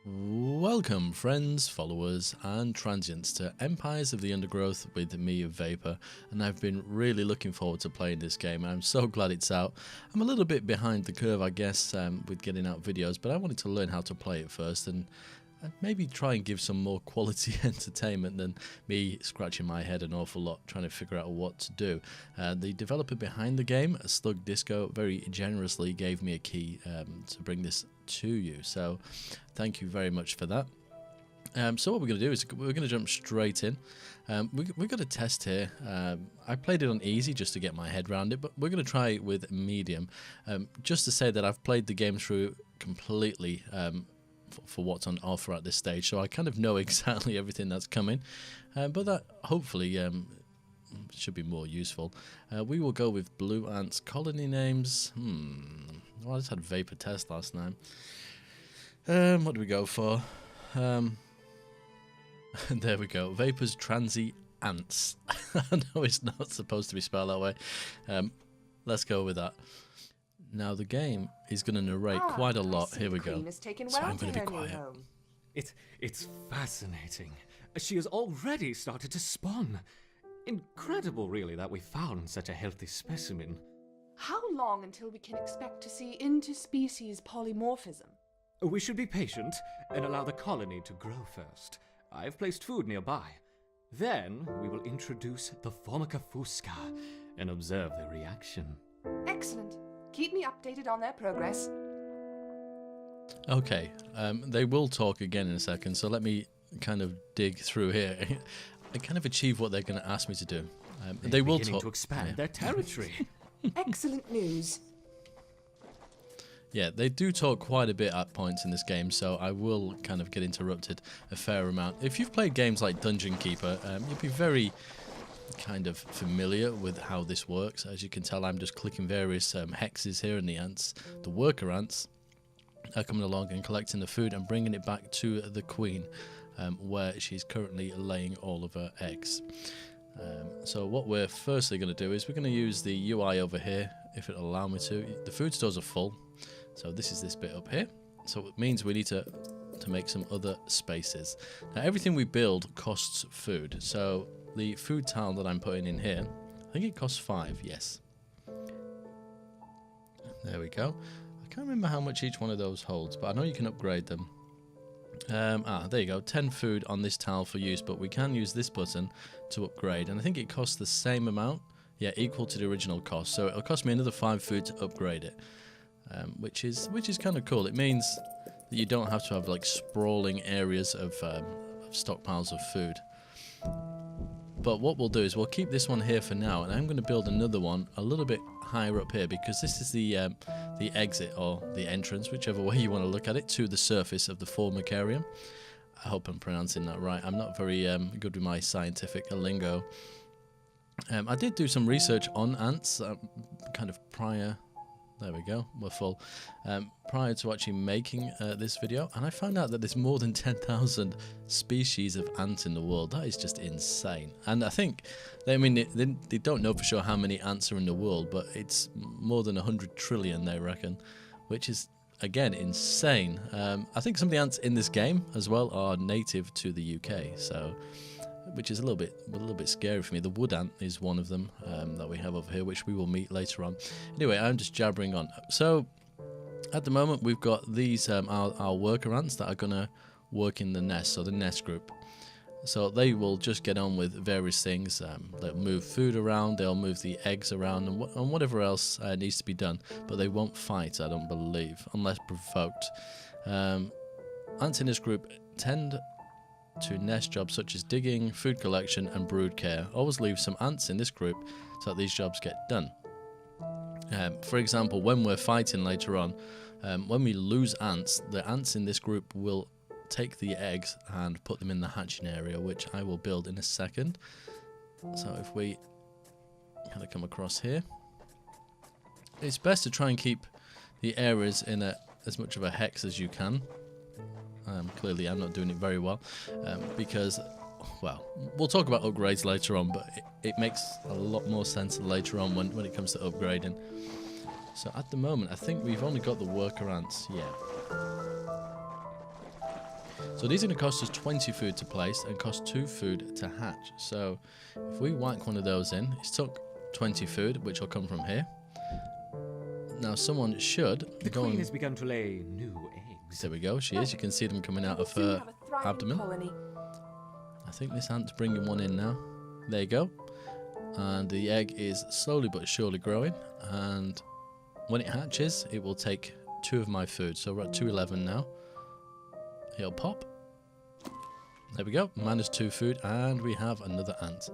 Welcome friends, followers and transients to Empires of the Undergrowth with me, Vapor, and I've been really looking forward to playing this game. I'm so glad it's out. I'm a little bit behind the curve, I guess, with getting out videos, but I wanted to learn how to play it first and maybe try and give some more quality entertainment than me scratching my head an awful lot trying to figure out what to do. The developer behind the game, Slug Disco, very generously gave me a key to bring this to you, so thank you very much for that. So what we're going to do is we're going to jump straight in. We've got a test here. I played it on easy just to get my head around it, but we're going to try it with medium, just to say that I've played the game through completely for what's on offer at this stage, so I kind of know exactly everything that's coming, but that hopefully should be more useful. We will go with blue ants colony names. Well, I just had vapor test last time. What do we go for? There we go. Vapor's TransiAnts. I know it's not supposed to be spelled that way. Let's go with that. Now the game is going to narrate quite a lot. Here we go. So I'm going to be quiet. It's fascinating. She has already started to spawn. Incredible, really, that we found such a healthy specimen. How long until we can expect to see interspecies polymorphism? We should be patient and allow the colony to grow first. I've placed food nearby. Then we will introduce the Formica fusca and observe their reaction. Excellent. Keep me updated on their progress. Okay, they will talk again in a second, so let me kind of dig through here and kind of achieve what they're going to ask me to do. They will talk to expand their territory. Excellent news. Yeah, they do talk quite a bit at points in this game, so I will kind of get interrupted a fair amount. If you've played games like Dungeon Keeper, you'll be very kind of familiar with how this works. As you can tell, I'm just clicking various hexes here, and the ants, the worker ants, are coming along and collecting the food and bringing it back to the queen, where she's currently laying all of her eggs. So what we're firstly going to do is we're going to use the UI over here, if it'll allow me to. The food stores are full, so this is this bit up here. So it means we need to make some other spaces. Now everything we build costs food, so the food tile that I'm putting in here, I think it costs 5, yes. There we go. I can't remember how much each one of those holds, but I know you can upgrade them. There you go, 10 food on this tile for use, but we can use this button to upgrade, and I think it costs the same amount, yeah, equal to the original cost, so it'll cost me another 5 food to upgrade it, which is kind of cool. It means that you don't have to have like sprawling areas of stockpiles of food. But what we'll do is we'll keep this one here for now, and I'm going to build another one a little bit higher up here, because this is the exit, or the entrance, whichever way you want to look at it, to the surface of the Formicarium. I hope I'm pronouncing that right. I'm not very good with my scientific lingo. I did do some research on ants, kind of prior. There we go, we're full. Prior to actually making this video, and I found out that there's more than 10,000 species of ants in the world. That is just insane. And I think, they don't know for sure how many ants are in the world, but it's more than 100 trillion, they reckon, which is, again, insane. I think some of the ants in this game as well are native to the UK, so, which is a little bit scary for me. The wood ant is one of them that we have over here, which we will meet later on. Anyway, I'm just jabbering on. So at the moment we've got these our worker ants that are gonna work in the nest, so the nest group. So they will just get on with various things. They'll move food around, they'll move the eggs around, and whatever else needs to be done. But they won't fight, I don't believe, unless provoked. Ants in this group tend to nest jobs such as digging, food collection and brood care. Always leave some ants in this group so that these jobs get done. For example, when we're fighting later on, when we lose ants, the ants in this group will take the eggs and put them in the hatching area, which I will build in a second. So if we kind of come across here, it's best to try and keep the areas in as much of a hex as you can. Clearly I'm not doing it very well, because, well, we'll talk about upgrades later on, but it makes a lot more sense later on when it comes to upgrading. So at the moment I think we've only got the worker ants, yeah. So these are going to cost us 20 food to place and cost 2 food to hatch. So if we whack one of those in, it's took 20 food, which will come from here. Now someone should The go queen and... has begun to lay new eggs. There we go, she is. You can see them coming out of We'll soon her have a thriving abdomen. colony. I think this ant's bringing one in now. There you go. And the egg is slowly but surely growing. And when it hatches, it will take 2 of my food. So we're at 211 now. It'll pop. There we go. Minus 2 food. And we have another ant.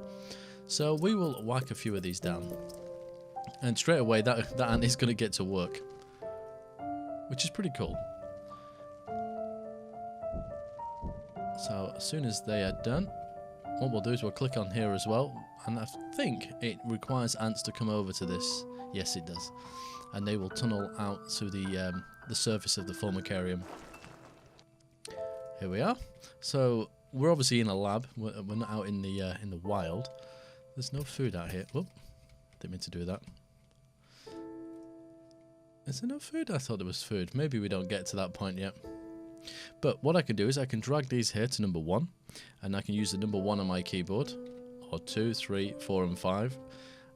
So we will whack a few of these down. And straight away, that ant is going to get to work. Which is pretty cool. So as soon as they are done, what we'll do is we'll click on here as well, and I think it requires ants to come over to this. Yes, it does, and they will tunnel out to the surface of the formicarium. Here we are. So we're obviously in a lab. We're not out in the wild. There's no food out here. Whoop! Didn't mean to do that. Is there no food? I thought there was food. Maybe we don't get to that point yet. But what I can do is I can drag these here to number 1, and I can use the number 1 on my keyboard, or 2, 3, 4 and 5,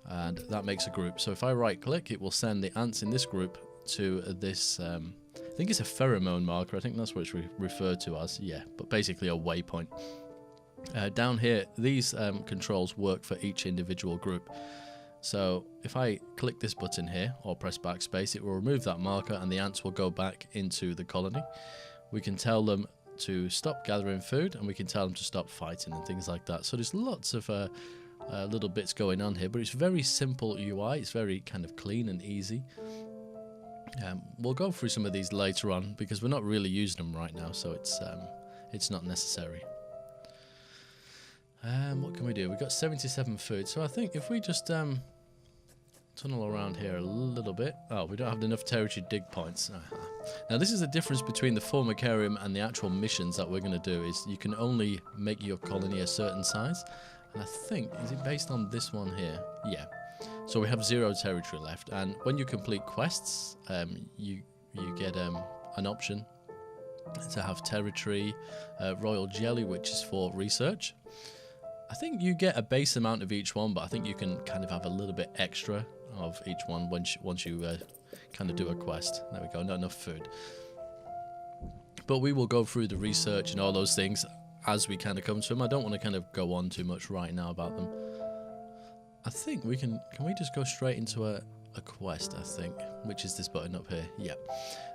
and that makes a group. So if I right click, it will send the ants in this group to this, I think it's a pheromone marker, I think that's what it's referred to as, yeah, but basically a waypoint. Down here, these controls work for each individual group. So if I click this button here, or press backspace, it will remove that marker and the ants will go back into the colony. We can tell them to stop gathering food, and we can tell them to stop fighting and things like that. So there's lots of little bits going on here, but it's very simple UI. It's very kind of clean and easy. We'll go through some of these later on because we're not really using them right now, so it's not necessary. What can we do? We've got 77 food, so I think if we just tunnel around here a little bit. Oh, we don't have enough territory dig points. Now this is the difference between the formicarium and the actual missions that we're going to do, is you can only make your colony a certain size, and I think, is it based on this one here? Yeah. So we have 0 territory left, and when you complete quests, you get an option to have territory, royal jelly, which is for research. I think you get a base amount of each one, but I think you can kind of have a little bit extra of each one once you kind of do a quest. There we go, not enough food. But we will go through the research and all those things as we kind of come to them. I don't want to kind of go on too much right now about them. I think we can we just go straight into a quest, I think, which is this button up here. Yeah.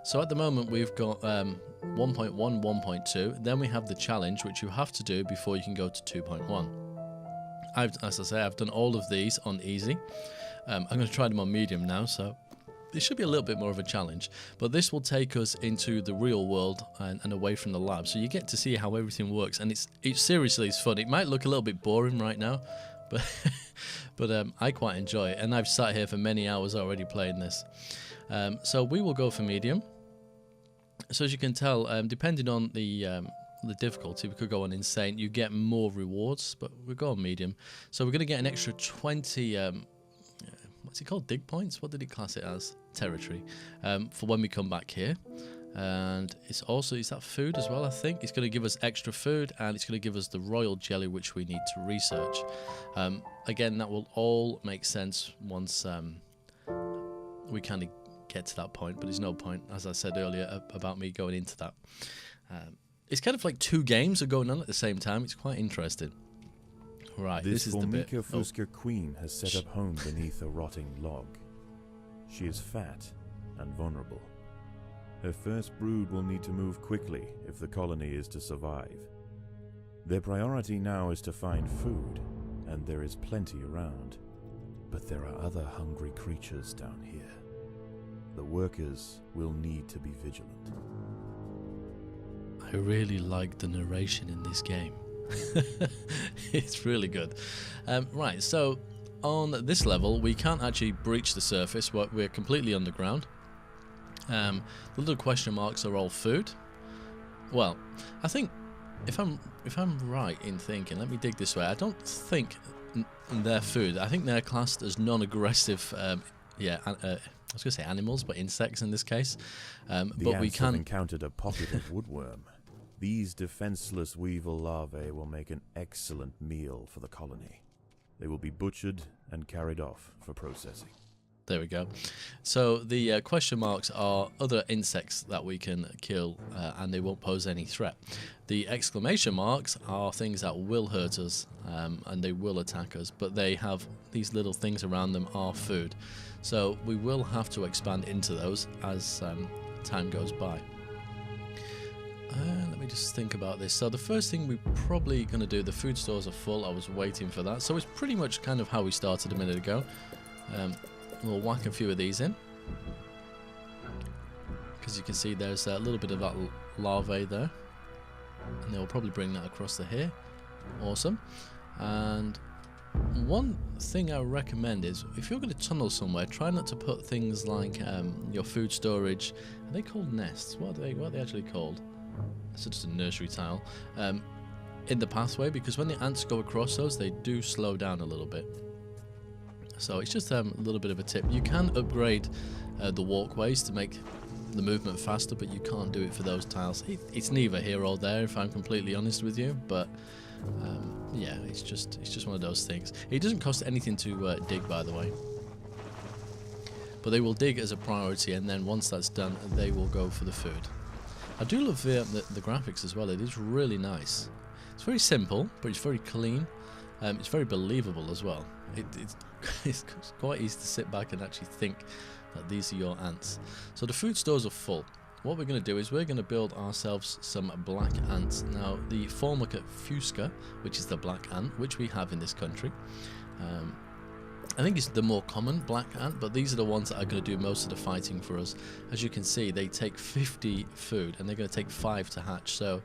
So at the moment we've got 1.1, 1.2, then we have the challenge, which you have to do before you can go to 2.1. As I say, I've done all of these on easy. I'm going to try them on medium now, so it should be a little bit more of a challenge. But this will take us into the real world and away from the lab, so you get to see how everything works. And it's seriously, it's fun. It might look a little bit boring right now, but but I quite enjoy it, and I've sat here for many hours already playing this. So we will go for medium. So as you can tell, depending on the difficulty, we could go on insane. You get more rewards, but we'll go on medium. So we're going to get an extra 20, what's it called? Dig points? What did it class it as? Territory. For when we come back here. And it's also, is that food as well, I think? It's going to give us extra food, and it's going to give us the royal jelly, which we need to research. Again, that will all make sense once we kind of get to that point, but there's no point, as I said earlier, about me going into that. It's kind of like 2 games are going on at the same time. It's quite interesting. Right, this is the bit. Formica Fusca queen has set up home beneath a rotting log. She is fat and vulnerable. Her first brood will need to move quickly if the colony is to survive. Their priority now is to find food, and there is plenty around. But there are other hungry creatures down here. The workers will need to be vigilant. I really like the narration in this game. It's really good. Right, so on this level, we can't actually breach the surface. We're completely underground. The little question marks are all food. Well, I think if I'm right in thinking, let me dig this way. I don't think they're food. I think they're classed as non-aggressive. I was going to say animals, but insects in this case. But we ants can have encountered a pocket of woodworm. These defenseless weevil larvae will make an excellent meal for the colony. They will be butchered and carried off for processing. There we go. So the question marks are other insects that we can kill and they won't pose any threat. The exclamation marks are things that will hurt us and they will attack us, but they have these little things around them are food. So we will have to expand into those as time goes by. Let me just think about this. So the first thing we're probably going to do, the food stores are full. I was waiting for that. So it's pretty much kind of how we started a minute ago. We'll whack a few of these in. Because you can see there's a little bit of that larvae there. And they'll probably bring that across to here. Awesome. And one thing I would recommend is if you're going to tunnel somewhere, try not to put things like your food storage. Are they called nests? What are they actually called? It's just a nursery tile. In the pathway, because when the ants go across those, they do slow down a little bit. So it's just a little bit of a tip. You can upgrade the walkways to make the movement faster, but you can't do it for those tiles. It's neither here or there, if I'm completely honest with you. But yeah, it's just one of those things. It doesn't cost anything to dig, by the way. But they will dig as a priority, and then once that's done, they will go for the food. I do love the graphics as well. It is really nice. It's very simple, but it's very clean. It's very believable as well. It's quite easy to sit back and actually think that these are your ants. So the food stores are full. What we're going to do is we're going to build ourselves some black ants. Now the Formica fusca, which is the black ant, which we have in this country, I think it's the more common black ant, but these are the ones that are going to do most of the fighting for us. As you can see, they take 50 food and they're going to take 5 to hatch. So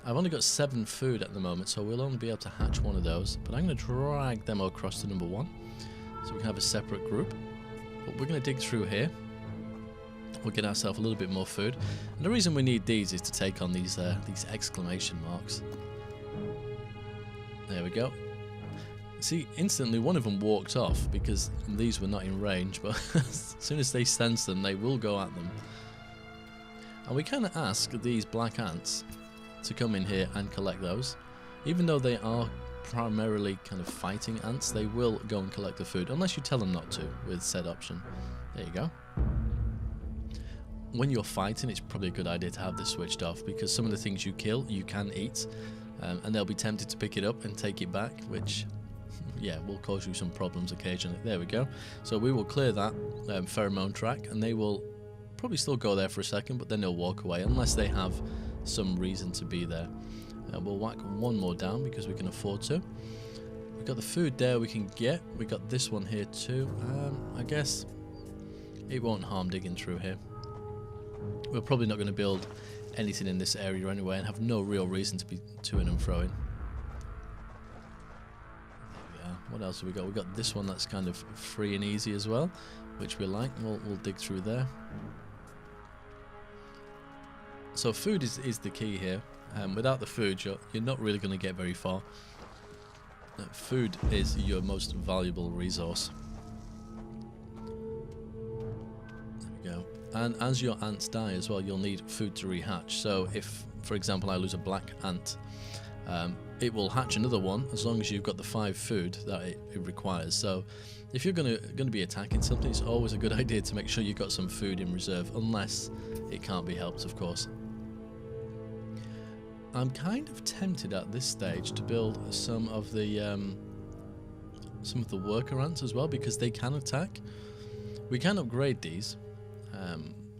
I've only got 7 food at the moment, so we'll only be able to hatch one of those. But I'm going to drag them across to number 1, so we can have a separate group. But we're going to dig through here. We'll get ourselves a little bit more food. And the reason we need these is to take on these exclamation marks. There we go. See, instantly one of them walked off because these were not in range, but as soon as they sense them, they will go at them. And we kind of ask these black ants to come in here and collect those. Even though they are primarily kind of fighting ants, they will go and collect the food, unless you tell them not to with said option. There you go. When you're fighting, it's probably a good idea to have this switched off, because some of the things you kill, you can eat, and they'll be tempted to pick it up and take it back, which... yeah, will cause you some problems occasionally. There we go. So we will clear that pheromone track, and they will probably still go there for a second, but then they'll walk away unless they have some reason to be there. We'll whack one more down because we can afford to. We've got the food there we can get. We got this one here too. I guess it won't harm digging through here. We're probably not going to build anything in this area anyway, and have no real reason to be to-ing and fro-ing. What else have we got? We've got this one that's kind of free and easy as well, which we like. We'll dig through there. So food is the key here. Without the food, you're not really going to get very far. Food is your most valuable resource. There we go. And as your ants die as well, you'll need food to rehatch. So if, for example, I lose a black ant, it will hatch another one as long as you've got the 5 food that it requires. So if you're going to be attacking something, it's always a good idea to make sure you've got some food in reserve, unless it can't be helped, of course. I'm kind of tempted at this stage to build some of the worker ants as well, because they can attack. We can upgrade these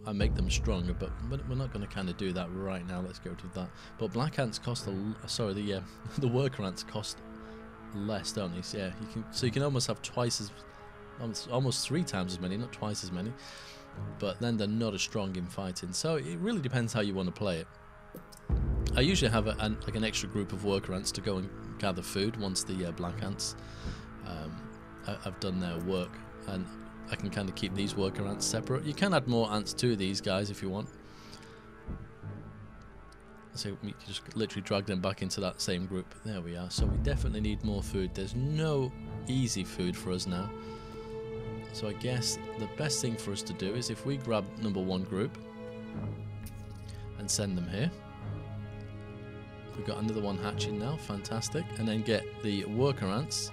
and make them stronger, but we're not going to kind of do that right now. Let's go to that. But black ants cost the worker ants cost less, don't they? So, yeah, you can almost have almost 3 times as many, not twice as many. But then they're not as strong in fighting. So it really depends how you want to play it. I usually have like an extra group of worker ants to go and gather food once the black ants have done their work, and I can kind of keep these worker ants separate. You can add more ants to these guys if you want. So you can just literally drag them back into that same group. There we are. So we definitely need more food. There's no easy food for us now. So I guess the best thing for us to do is if we grab number 1 group and send them here. We've got another one hatching now, fantastic. And then get the worker ants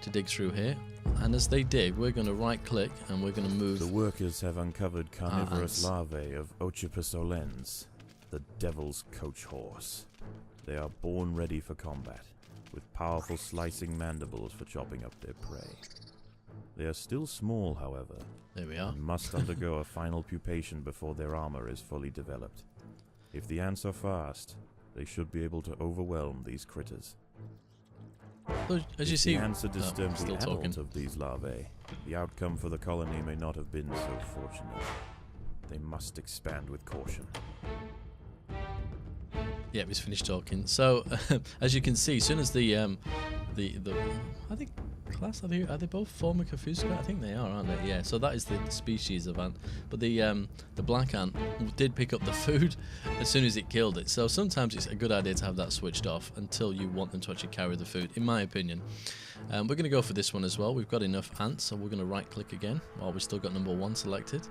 to dig through here. And as they dig, we're going to right click and we're going to move. The workers have uncovered carnivorous ants. larvae of Ochipus olens, the devil's coach horse. They are born ready for combat, with powerful slicing mandibles for chopping up their prey. They are still small, however, There we are. and must undergo a final pupation before their armor is fully developed. If the ants are fast, they should be able to overwhelm these critters. So, as you If see, the ants had disturbed still the adult talking. of these larvae, the outcome for the colony may not have been so fortunate. They must expand with caution. Yeah, he's finished talking. So, as you can see, as soon as the I think class are they both Formica fusca? I think they are, aren't they? Yeah. So that is the species of ant. But the black ant did pick up the food as soon as it killed it. So sometimes it's a good idea to have that switched off until you want them to actually carry the food, in my opinion. We're going to go for this one as well. We've got enough ants, so we're going to right click again while we've still got number 1 selected.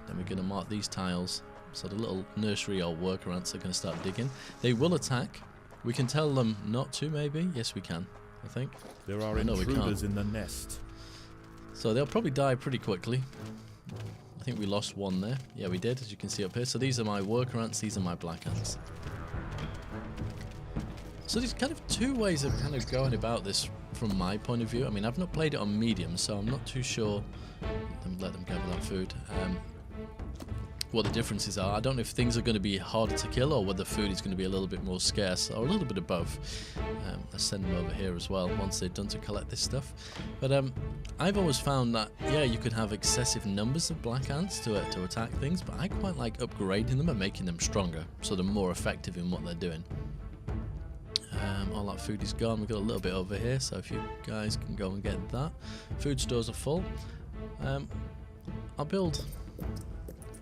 Then we're going to mark these tiles. So the little nursery or worker ants are going to start digging. They will attack. We can tell them not to, maybe. Yes, we can, I think. There are No, we can't. intruders in the nest. So they'll probably die pretty quickly. I think we lost one there. Yeah, we did, as you can see up here. So these are my worker ants, these are my black ants. So there's kind of 2 ways of kind of going about this from my point of view. I mean, I've not played it on medium, so I'm not too sure. Let them gather that food. What the differences are. I don't know if things are going to be harder to kill or whether food is going to be a little bit more scarce or a little bit of both. Let's send them over here as well once they're done to collect this stuff. But I've always found that, yeah, you can have excessive numbers of black ants to attack things, but I quite like upgrading them and making them stronger so they're more effective in what they're doing. All that food is gone. We've got a little bit over here, so if you guys can go and get that. Food stores are full. I'll build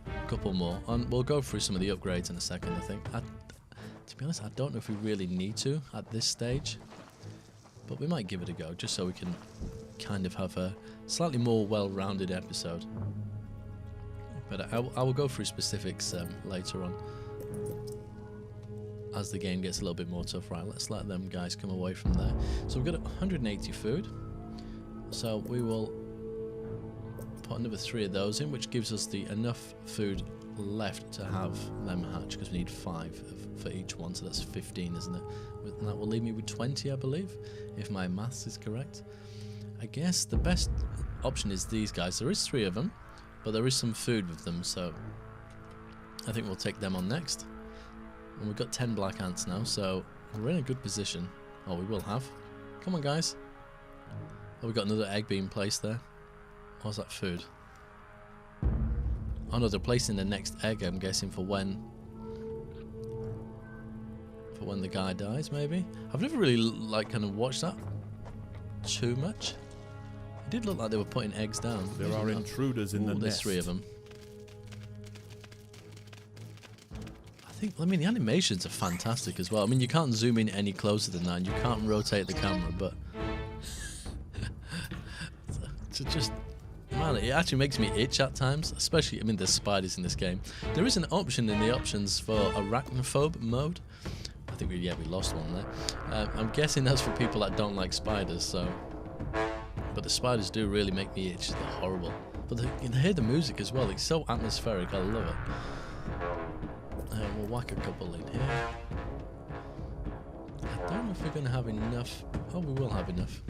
a couple more, and we'll go through some of the upgrades in a second. I think, to be honest, I don't know if we really need to at this stage, but we might give it a go just so we can kind of have a slightly more well-rounded episode. But I will go through specifics later on as the game gets a little bit more tough. Right, let's let them guys come away from there. So we've got 180 food, so we will put another 3 of those in, which gives us enough food left to have them hatch, because we need 5 for each one, so that's 15, isn't it? And that will leave me with 20, I believe, if my maths is correct. I guess the best option is these guys. There is 3 of them, but there is some food with them, so I think we'll take them on next. And we've got 10 black ants now, so we're in a good position. Oh, we will have. Come on, guys. Oh, we've got another egg being placed there. What's that food? Oh no, they're placing the next egg, I'm guessing, for when the guy dies, maybe? I've never really kind of watched that too much. It did look like they were putting eggs down. There Maybe are not. intruders in the There's nest. 3 of them. I mean, the animations are fantastic as well. I mean, you can't zoom in any closer than that, and you can't rotate the camera, but man, it actually makes me itch at times, especially, I mean, there's spiders in this game. There is an option in the options for arachnophobe mode. I think we lost one there. I'm guessing that's for people that don't like spiders, so. But the spiders do really make me itch. They're horrible. But you can hear the music as well. It's so atmospheric. I love it. We'll whack a couple in here. I don't know if we're going to have enough. Oh, we will have enough.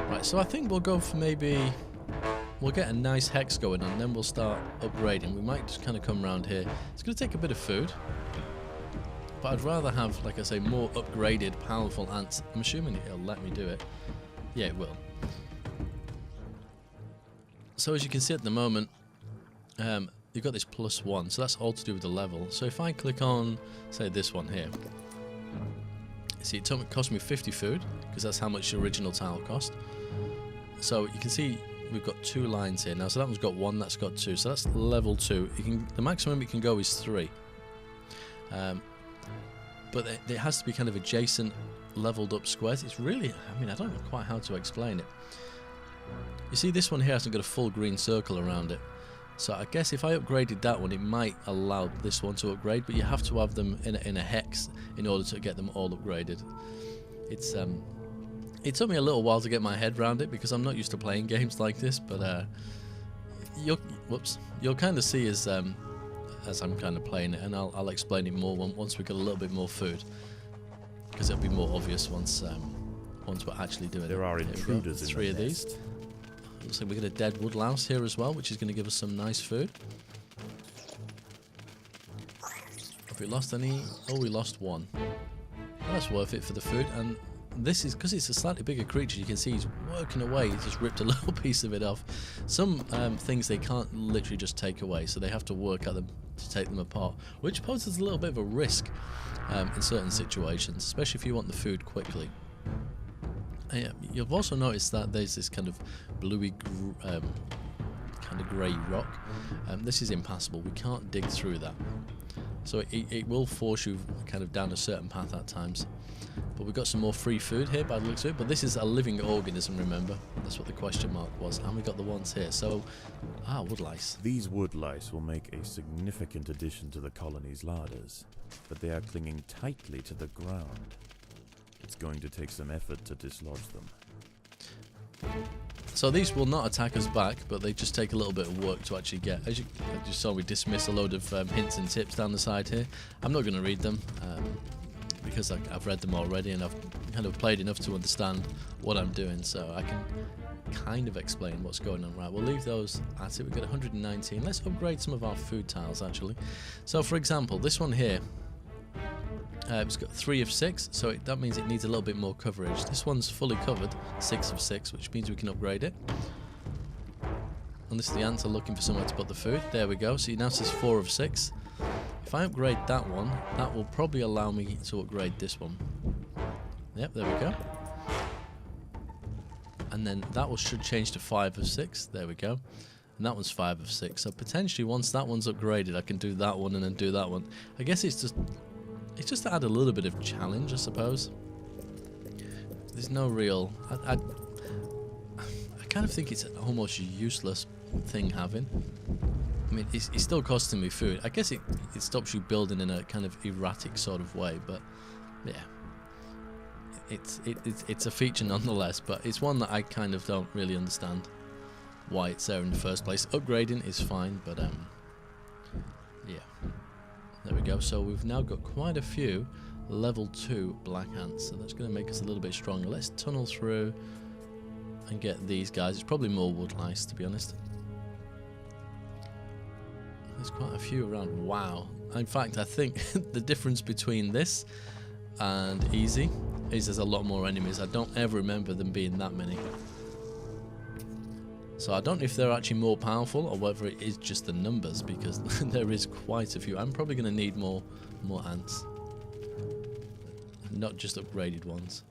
Right, so I think we'll go for we'll get a nice hex going on, and then we'll start upgrading. We might just kind of come around here. It's going to take a bit of food, but I'd rather have, like I say, more upgraded, powerful ants. I'm assuming it'll let me do it. Yeah, it will. So as you can see at the moment, you've got this +1, so that's all to do with the level. So if I click on, say, this one here, see, it cost me 50 food, because that's how much the original tile cost. So you can see we've got 2 lines here now. So that one's got 1, that's got 2. So that's level 2. The maximum it can go is 3. But it has to be kind of adjacent, leveled up squares. It's really, I mean, I don't know quite how to explain it. You see, this one here hasn't got a full green circle around it. So I guess if I upgraded that one, it might allow this one to upgrade, but you have to have them in a hex in order to get them all upgraded. It took me a little while to get my head around it because I'm not used to playing games like this, but you'll kind of see as I'm kind of playing it, and I'll explain it more once we get a little bit more food, because it'll be more obvious once we're actually doing it. There are intruders in three the of nest. these. Looks like we get a dead wood louse here as well, which is going to give us some nice food. Have we lost any? Oh, we lost one. Well, that's worth it for the food. And this is because it's a slightly bigger creature. You can see he's working away. He's just ripped a little piece of it off. Some things they can't literally just take away, so they have to work at them to take them apart, which poses a little bit of a risk in certain situations, especially if you want the food quickly. You've also noticed that there's this kind of bluey, kind of grey rock. This is impassable. We can't dig through that. So it will force you kind of down a certain path at times. But we've got some more free food here by the looks of it. But this is a living organism, remember? That's what the question mark was. And we got the ones here. So, wood lice. These wood lice will make a significant addition to the colony's larders, but they are clinging tightly to the ground. It's going to take some effort to dislodge them. So these will not attack us back, but they just take a little bit of work to actually get. As you saw, we dismiss a load of hints and tips down the side here. I'm not going to read them because I've read them already, and I've kind of played enough to understand what I'm doing, so I can kind of explain what's going on. Right, we'll leave those at it. We've got 119. Let's upgrade some of our food tiles, actually. So, for example, this one here, it's got 3 of 6, so that means it needs a little bit more coverage. This one's fully covered, 6 of 6, which means we can upgrade it. And this, the ants are looking for somewhere to put the food. There we go. So now it says 4 of 6. If I upgrade that one, that will probably allow me to upgrade this one. Yep, there we go. And then that one should change to 5 of 6. There we go. And that one's 5 of 6. So potentially once that one's upgraded, I can do that one and then do that one. I guess it's just to add a little bit of challenge, I suppose. There's no real... I kind of think it's an almost useless thing having. I mean, it's still costing me food. I guess it stops you building in a kind of erratic sort of way, but yeah. It's a feature nonetheless, but it's one that I kind of don't really understand why it's there in the first place. Upgrading is fine, but yeah. There we go. So we've now got quite a few level 2 black ants, so that's going to make us a little bit stronger. Let's tunnel through and get these guys. It's probably more wood lice, to be honest. There's quite a few around. Wow. In fact, I think the difference between this and easy is there's a lot more enemies. I don't ever remember them being that many. So I don't know if they're actually more powerful or whether it is just the numbers, because there is quite a few. I'm probably going to need more ants, not just upgraded ones.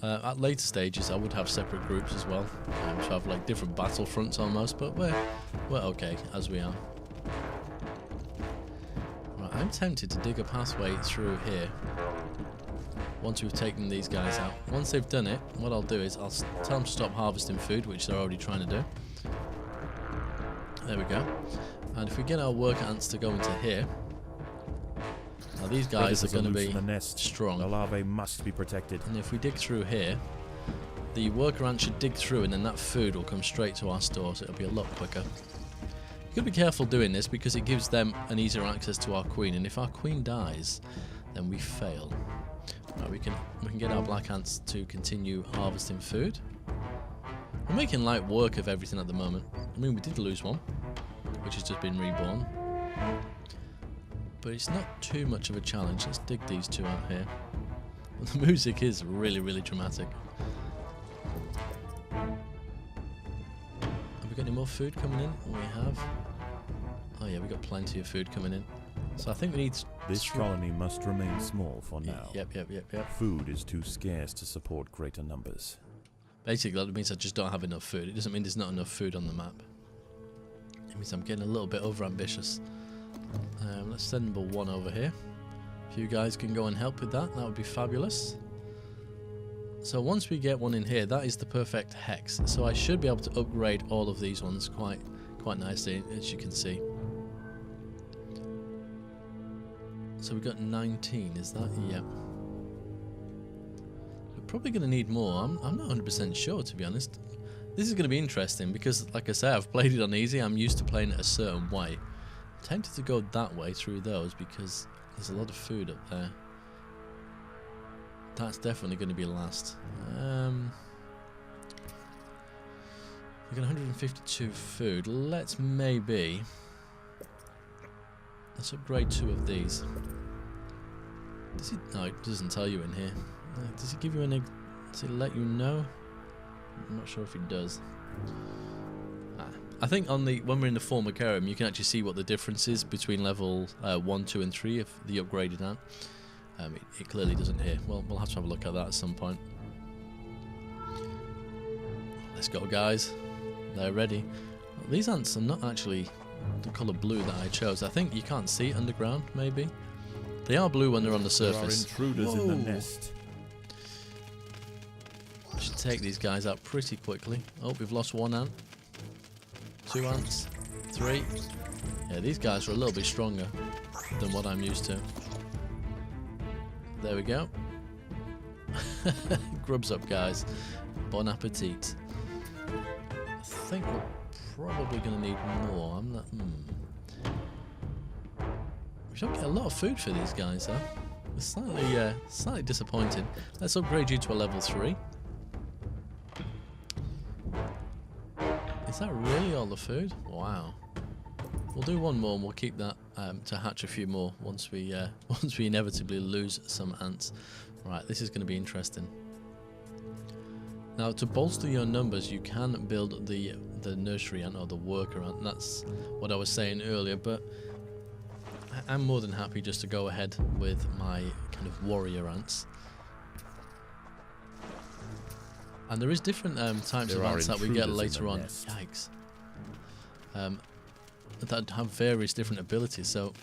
At later stages, I would have separate groups as well, to have like different battle fronts almost. But we're okay as we are. Right, I'm tempted to dig a pathway through here. Once we've taken these guys out. Once they've done it, what I'll do is I'll tell them to stop harvesting food, which they're already trying to do. There we go. And if we get our worker ants to go into here, now these guys are going to be strong. The larvae must be protected. And if we dig through here, the worker ant should dig through, and then that food will come straight to our store, so it'll be a lot quicker. You've got to be careful doing this because it gives them an easier access to our queen, and if our queen dies, then we fail. Right, we can get our black ants to continue harvesting food. We're making light work of everything at the moment. I mean, we did lose one, which has just been reborn. But it's not too much of a challenge. Let's dig these two out here. The music is really, really dramatic. Have we got any more food coming in? We have. Oh yeah, we got plenty of food coming in. So I think we need... This colony must remain small for now. Yep. Food is too scarce to support greater numbers. Basically, that means I just don't have enough food. It doesn't mean there's not enough food on the map. It means I'm getting a little bit overambitious. Let's send number 1 over here. If you guys can go and help with that, that would be fabulous. So once we get one in here, that is the perfect hex. So I should be able to upgrade all of these ones quite quite nicely, as you can see. So we've got 19, is that? Yep. We're probably going to need more. I'm not 100% sure, to be honest. This is going to be interesting because, like I say, I've played it on easy. I'm used to playing it a certain way. I'm tempted to go that way through those because there's a lot of food up there. That's definitely going to be last. We've got 152 food. Let's upgrade 2 of these. Does it? No, it doesn't tell you in here. Does it give you an? Does it let you know? I'm not sure if it does. I think when we're in the Formicarium, you can actually see what the difference is between level 1, 2, and 3 of the upgraded ant. It clearly doesn't here. Well, we'll have to have a look at that at some point. Let's go, guys. They're ready. These ants are not actually the colour blue that I chose. I think you can't see underground, maybe. They are blue when they're on the surface. There are intruders in the nest. I should take these guys out pretty quickly. Oh, we've lost 1 ant. 2 ants. 3. Yeah, these guys are a little bit stronger than what I'm used to. There we go. Grubs up, guys. Bon appetit. I think we're probably going to need more. I'm not... We don't get a lot of food for these guys, though. It's slightly disappointing. Let's upgrade you to a level 3. Is that really all the food? Wow. We'll do 1 more and we'll keep that to hatch a few more once we inevitably lose some ants. Right, this is going to be interesting. Now, to bolster your numbers, you can build the nursery ant or the worker ant. That's what I was saying earlier, but I'm more than happy just to go ahead with my kind of warrior ants. And there is different types of ants that we get later on. Yikes. That have various different abilities, so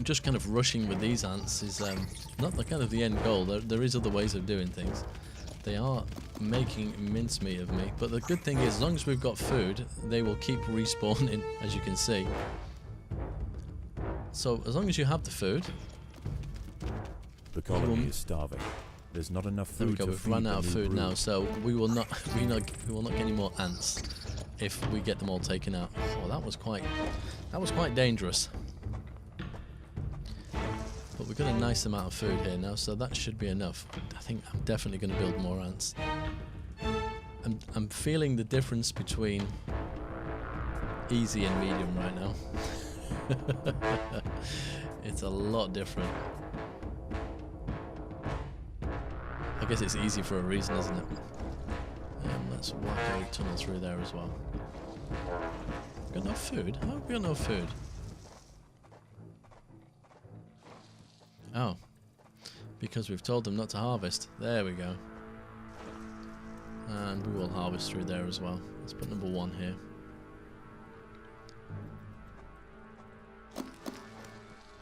just kind of rushing with these ants is not the kind of the end goal. There is other ways of doing things. They are making mincemeat of me, but the good thing is, as long as we've got food, they will keep respawning, as you can see. So as long as you have the food, the colony is starving. There's not enough food. There we go. We've run out of food brood. now, so we will not get any more ants if we get them all taken out. Oh, that was quite dangerous. But we've got a nice amount of food here now, so that should be enough. I think I'm definitely going to build more ants. I'm feeling the difference between easy and medium right now. It's a lot different. I guess it's easy for a reason, isn't it? Let's whack a tunnel through there as well. Got no food? How have we got no food? Oh, because we've told them not to harvest. There we go. And we will harvest through there as well. Let's put number 1 here.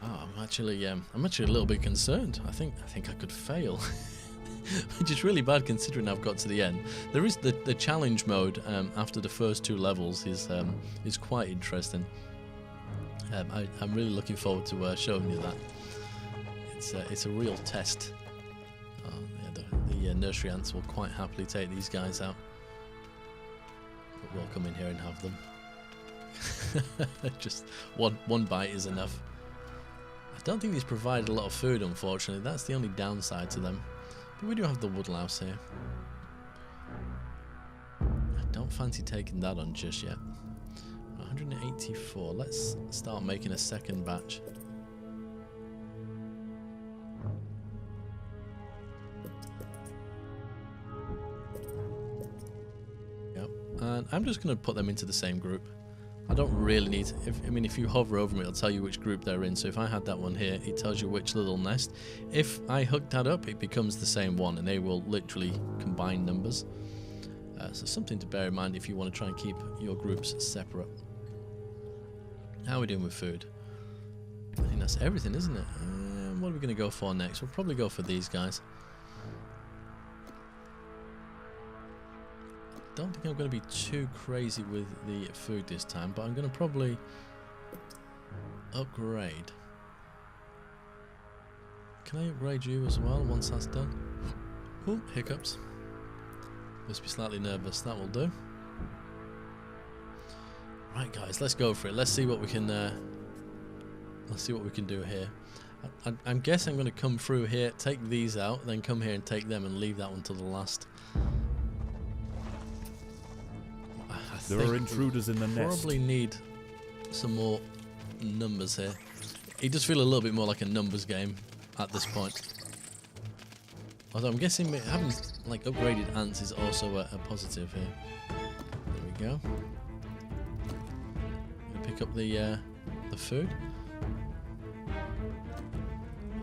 Oh, I'm actually a little bit concerned. I think I could fail. Which is really bad considering I've got to the end. There is the challenge mode after the first 2 levels is quite interesting. I'm really looking forward to showing you that. It's a real test. The nursery ants will quite happily take these guys out, but we'll come in here and have them. Just one bite is enough. I don't think these provide a lot of food, unfortunately. That's the only downside to them. But we do have the woodlouse here. I don't fancy taking that on just yet. 184. Let's start making a second batch. Yep. And I'm just going to put them into the same group. I don't really need to, if you hover over them, it'll tell you which group they're in. So if I had that one here, it tells you which little nest. If I hook that up, it becomes the same one, and they will literally combine numbers. So something to bear in mind if you want to try and keep your groups separate. How are we doing with food? I think that's everything, isn't it? What are we going to go for next? We'll probably go for these guys. don't think I'm going to be too crazy with the food this time, but I'm going to probably upgrade. Can I upgrade you as well once that's done? Oh, hiccups. Must be slightly nervous. That will do. Right, guys, let's go for it. Let's see what we can. Let's see what we can do here. I'm guessing I'm going to come through here, take these out, then come here and take them, and leave that one to the last. There are intruders in the nest. Probably need some more numbers here. It does feel a little bit more like a numbers game at this point. Although I'm guessing having like upgraded ants is also a positive here. There we go. Gonna pick up the food.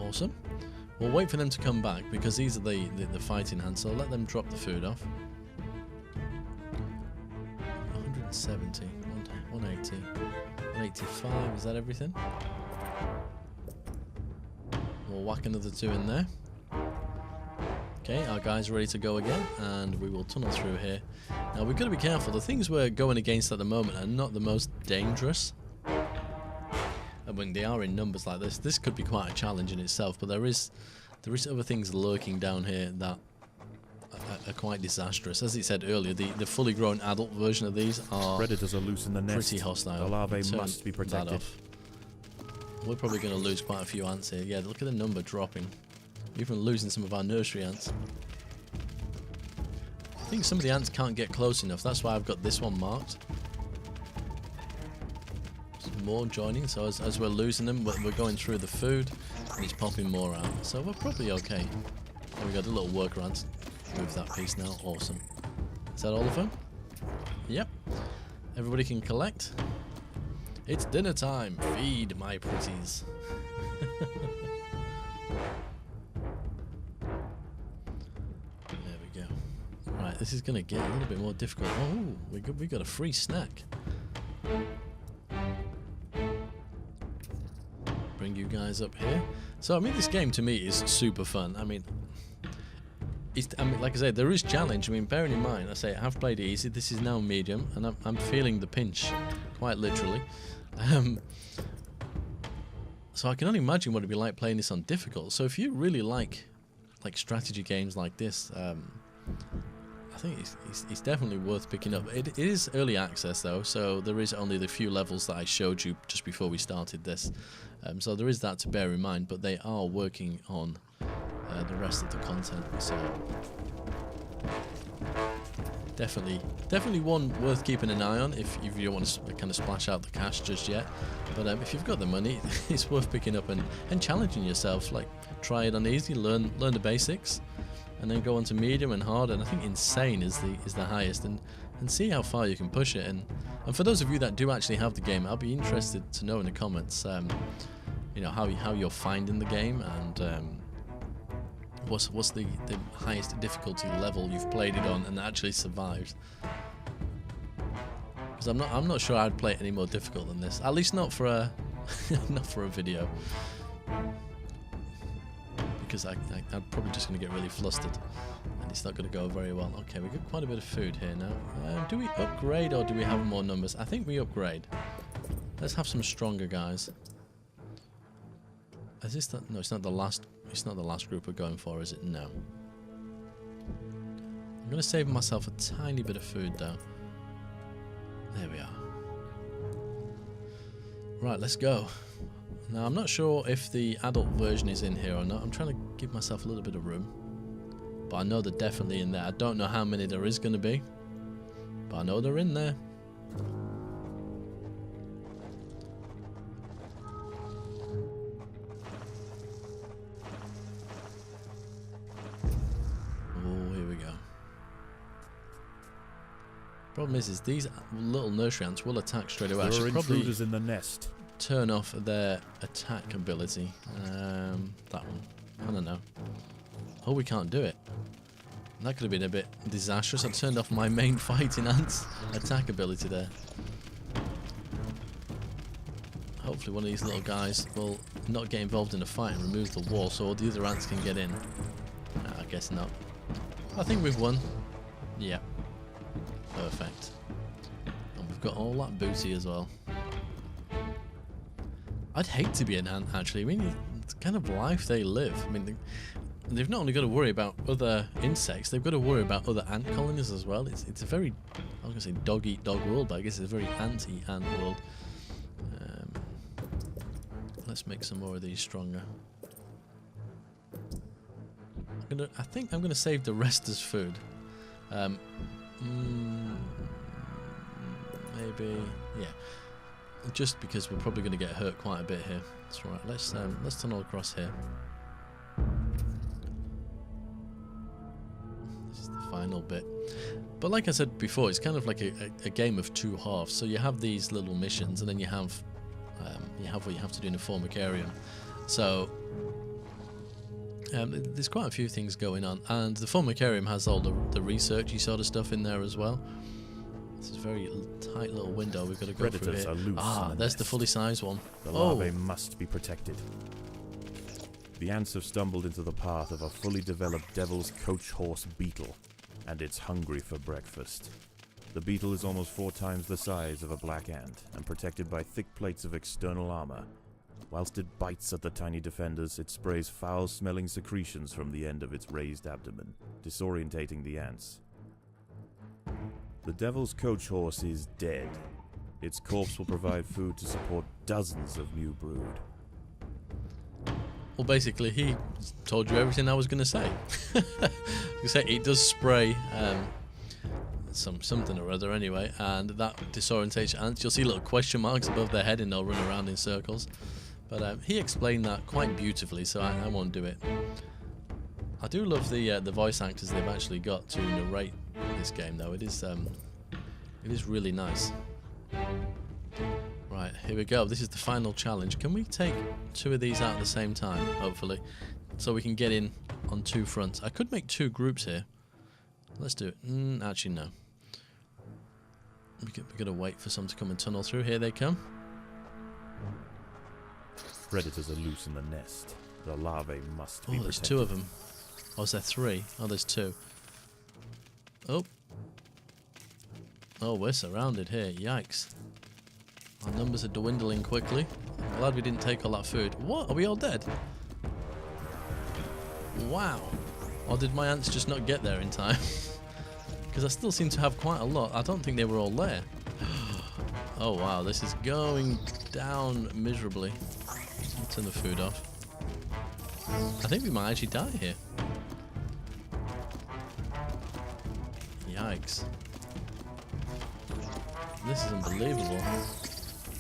Awesome. We'll wait for them to come back because these are the fighting hands, so I'll let them drop the food off. 170, 180, 185, is that everything? We'll whack another 2 in there. Okay, our guys are ready to go again, and we will tunnel through here. Now we've got to be careful. The things we're going against at the moment are not the most dangerous. And when they are in numbers like this could be quite a challenge in itself, but there is other things lurking down here that are quite disastrous. As it said earlier, the fully grown adult version of these are predators are loose in the nest. Pretty hostile. The larvae must be protected. We're probably going to lose quite a few ants here. Yeah, look at the number dropping. Even losing some of our nursery ants. I think some of the ants can't get close enough. That's why I've got this one marked. Some more joining. So as we're losing them, we're going through the food, and it's popping more out. So we're probably okay. And we got a little workaround. Move that piece now. Awesome. Is that all of them? Yep. Everybody can collect. It's dinner time. Feed my pretties. There we go. Right, this is going to get a little bit more difficult. Oh, we got a free snack. Bring you guys up here. So, I mean, this game to me is super fun. I mean, like I said, there is challenge. I mean, bearing in mind, I say I have played it easy. This is now medium, and I'm feeling the pinch, quite literally. So I can only imagine what it'd be like playing this on difficult. So if you really like strategy games like this, I think it's definitely worth picking up. It is early access though, so there is only the few levels that I showed you just before we started this. So there is that to bear in mind, but they are working on the rest of the content. So definitely one worth keeping an eye on if you don't want to kind of splash out the cash just yet. But if you've got the money, it's worth picking up and challenging yourself. Like, try it on easy, learn the basics, and then go on to medium and hard. And I think insane is the highest, and see how far you can push it. And for those of you that do actually have the game, I'll be interested to know in the comments, you know, how you're finding the game, and what's the highest difficulty level you've played it on and actually survived. Because I'm not sure I'd play it any more difficult than this. At least not for a not for a video. Because I'm probably just going to get really flustered, and it's not going to go very well. Okay, we've got quite a bit of food here now. Do we upgrade or do we have more numbers? I think we upgrade. Let's have some stronger guys. Is this no, it's not the last. It's not the last group we're going for, is it? No. I'm going to save myself a tiny bit of food though. There we are. Right, let's go. Now, I'm not sure if the adult version is in here or not. I'm trying to give myself a little bit of room. But I know they're definitely in there. I don't know how many there is going to be, but I know they're in there. Oh, here we go. Problem is these little nursery ants will attack straight away. There are intruders in the nest. Turn off their attack ability. That one. I don't know. Oh, we can't do it. That could have been a bit disastrous. I turned off my main fighting ants attack ability there. Hopefully one of these little guys will not get involved in a fight and remove the wall so all the other ants can get in. I guess not. I think we've won. Yeah. Perfect. And we've got all that booty as well. I'd hate to be an ant, actually. I mean, it's the kind of life they live. I mean, they've not only got to worry about other insects, they've got to worry about other ant colonies as well. It's a very, I was going to say dog-eat-dog world, but I guess it's a very ant-eat-ant world. Let's make some more of these stronger. I think I'm going to save the rest as food. Maybe, yeah. Just because we're probably going to get hurt quite a bit here. That's right. Let's tunnel across here. This is the final bit. But like I said before, it's kind of like a game of two halves. So you have these little missions, and then you have what you have to do in a formicarium. So there's quite a few things going on, and the formicarium has all the researchy sort of stuff in there as well. This is a very tight little window we've got to go Predators through are here. loose. Ah, there's the fully sized one. The larvae must be protected. The ants have stumbled into the path of a fully developed devil's coach horse beetle, and it's hungry for breakfast. The beetle is almost 4 times the size of a black ant, and protected by thick plates of external armor. Whilst it bites at the tiny defenders, it sprays foul-smelling secretions from the end of its raised abdomen, disorientating the ants. The devil's coach horse is dead. Its corpse will provide food to support dozens of new brood. Well, basically, he told you everything I was going to say. You say it does spray something or other anyway, and that disorientates ants. You'll see little question marks above their head, and they'll run around in circles. But he explained that quite beautifully, so I won't do it. I do love the voice actors they've actually got to narrate this game, though. It is really nice. Right, here we go. This is the final challenge. Can we take 2 of these out at the same time, hopefully, so we can get in on 2 fronts? I could make 2 groups here. Let's do it. Actually, no. We're going to wait for some to come and tunnel through. Here they come. Predators are loose in the nest. The larvae must be Oh, there's protected. 2 of them. Oh, is there 3? Oh, there's 2. Oh. Oh, we're surrounded here. Yikes. Our numbers are dwindling quickly. I'm glad we didn't take all that food. What? Are we all dead? Wow. Or did my ants just not get there in time? Because I still seem to have quite a lot. I don't think they were all there. Oh, wow. This is going down miserably. I'll turn the food off. I think we might actually die here. Yikes. This is unbelievable.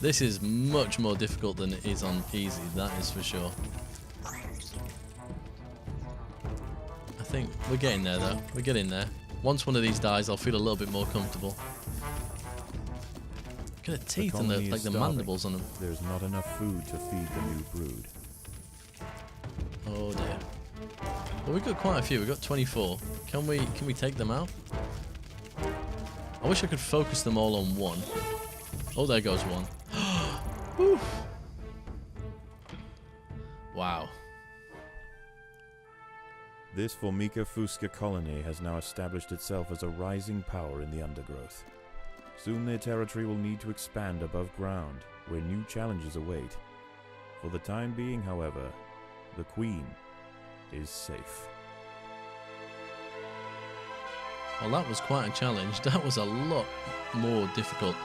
This is much more difficult than it is on easy, that is for sure. I think we're getting there though. We're getting there. Once one of these dies, I'll feel a little bit more comfortable. Look at the teeth and colony like is the starving. mandibles on them. There's not enough food to feed the new brood. Oh dear. Well, we've got quite a few. We've got 24. Can we take them out? I wish I could focus them all on one. Oh, there goes one. Whew. Wow. This Formica fusca colony has now established itself as a rising power in the undergrowth. Soon their territory will need to expand above ground, where new challenges await. For the time being, however, the Queen is safe. Well, that was quite a challenge. That was a lot more difficult.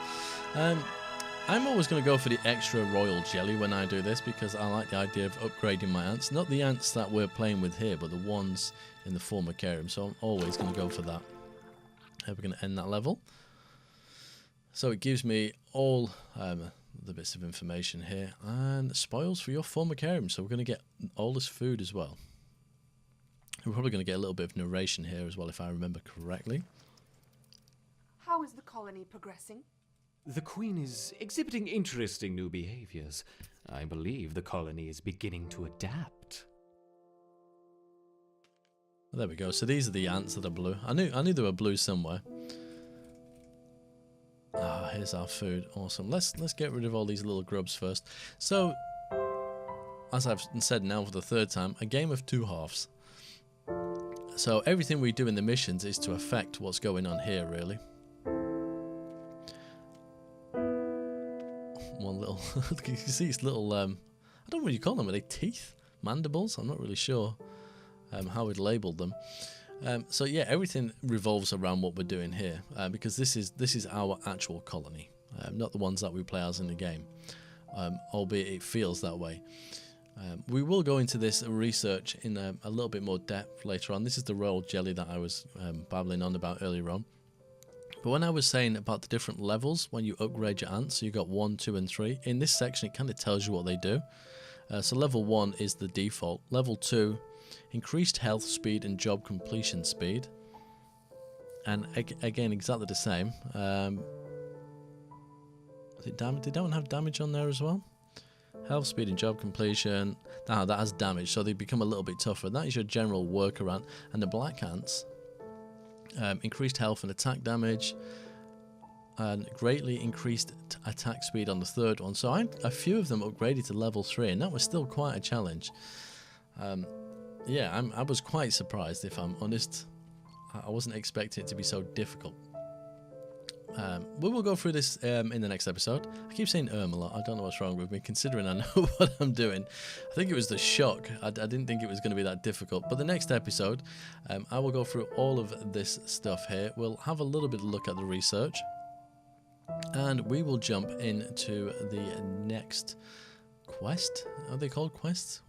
I'm always going to go for the extra royal jelly when I do this because I like the idea of upgrading my ants. Not the ants that we're playing with here, but the ones in the formicarium. So I'm always going to go for that. We're going to end that level. So it gives me all the bits of information here. And spoils for your formicarium. So we're going to get all this food as well. We're probably going to get a little bit of narration here as well, if I remember correctly. How is the colony progressing? The Queen is exhibiting interesting new behaviors. I believe the colony is beginning to adapt. There we go. So these are the ants that are blue. I knew they were blue somewhere. Ah, here's our food. Awesome. Let's get rid of all these little grubs first. So, as I've said now for the 3rd time, a game of 2 halves. So everything we do in the missions is to affect what's going on here, really. one little. You can see its little. I don't know what you call them. Are they teeth? Mandibles? I'm not really sure how we'd labelled them. So yeah, everything revolves around what we're doing here, because this is our actual colony, not the ones that we play as in the game, albeit it feels that way. We will go into this research in a little bit more depth later on. This is the royal jelly that I was babbling on about earlier on. But when I was saying about the different levels when you upgrade your ants, so you got 1, 2 and 3, in this section it kind of tells you what they do. So level 1 is the default. Level 2, increased health, speed and job completion speed. And again, exactly the same. Did that one have damage on there as well? Health, speed and job completion. That has damage, so they become a little bit tougher. That is your general workaround. And the black ants, increased health and attack damage, and greatly increased attack speed on the third one. So a few of them upgraded to level 3, and that was still quite a challenge. Yeah, I was quite surprised, if I'm honest. I wasn't expecting it to be so difficult. We will go through this in the next episode. I keep saying a lot. I don't know what's wrong with me, considering I know what I'm doing. I think it was the shock. I didn't think it was going to be that difficult. But the next episode, I will go through all of this stuff here. We'll have a little bit of a look at the research. And we will jump into the next quest. Are they called quests?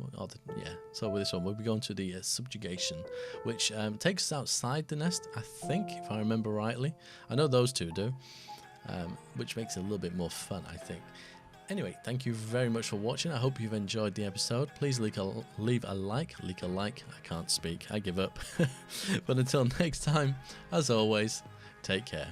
Yeah. So with this one, we'll be going to the subjugation, which takes us outside the nest, I think, if I remember rightly. I know those two do, which makes it a little bit more fun, I think. Anyway, thank you very much for watching. I hope you've enjoyed the episode. Please leave a like. I can't speak. I give up. But until next time, as always, take care.